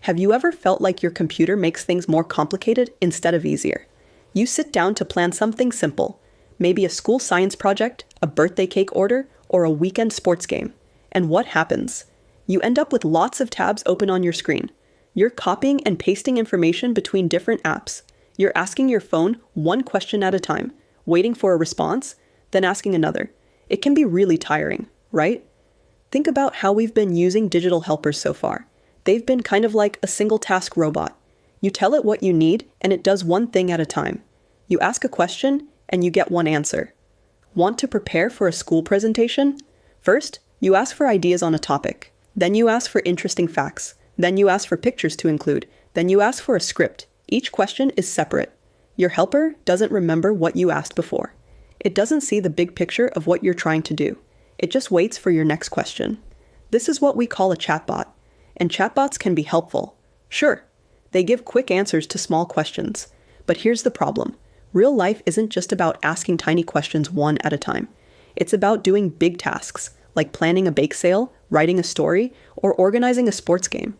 Have you ever felt like your computer makes things more complicated instead of easier? You sit down to plan something simple, maybe a school science project, a birthday cake order, or a weekend sports game. And what happens? You end up with lots of tabs open on your screen. You're copying and pasting information between different apps. You're asking your phone one question at a time, waiting for a response, then asking another. It can be really tiring, right? Think about how we've been using digital helpers so far. They've been kind of like a single task robot. You tell it what you need, and it does one thing at a time. You ask a question, and you get one answer. Want to prepare for a school presentation? First, you ask for ideas on a topic. Then you ask for interesting facts. Then you ask for pictures to include. Then you ask for a script. Each question is separate. Your helper doesn't remember what you asked before. It doesn't see the big picture of what you're trying to do. It just waits for your next question. This is what we call a chatbot. And chatbots can be helpful. Sure, they give quick answers to small questions. But here's the problem. Real life isn't just about asking tiny questions one at a time. It's about doing big tasks, like planning a bake sale, writing a story, or organizing a sports game.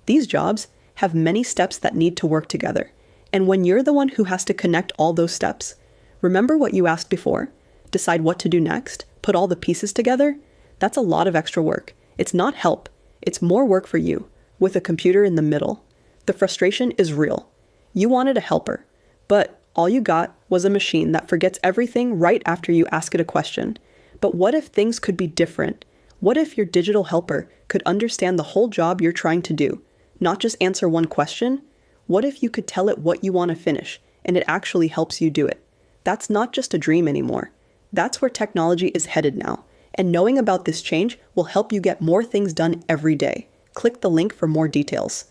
These jobs have many steps that need to work together. And when you're the one who has to connect all those steps, remember what you asked before, decide what to do next, put all the pieces together, that's a lot of extra work. It's not help. It's more work for you, with a computer in the middle. The frustration is real. You wanted a helper, but all you got was a machine that forgets everything right after you ask it a question. But what if things could be different? What if your digital helper could understand the whole job you're trying to do, not just answer one question? What if you could tell it what you want to finish, and it actually helps you do it? That's not just a dream anymore. That's where technology is headed now. And knowing about this change will help you get more things done every day. Click the link for more details.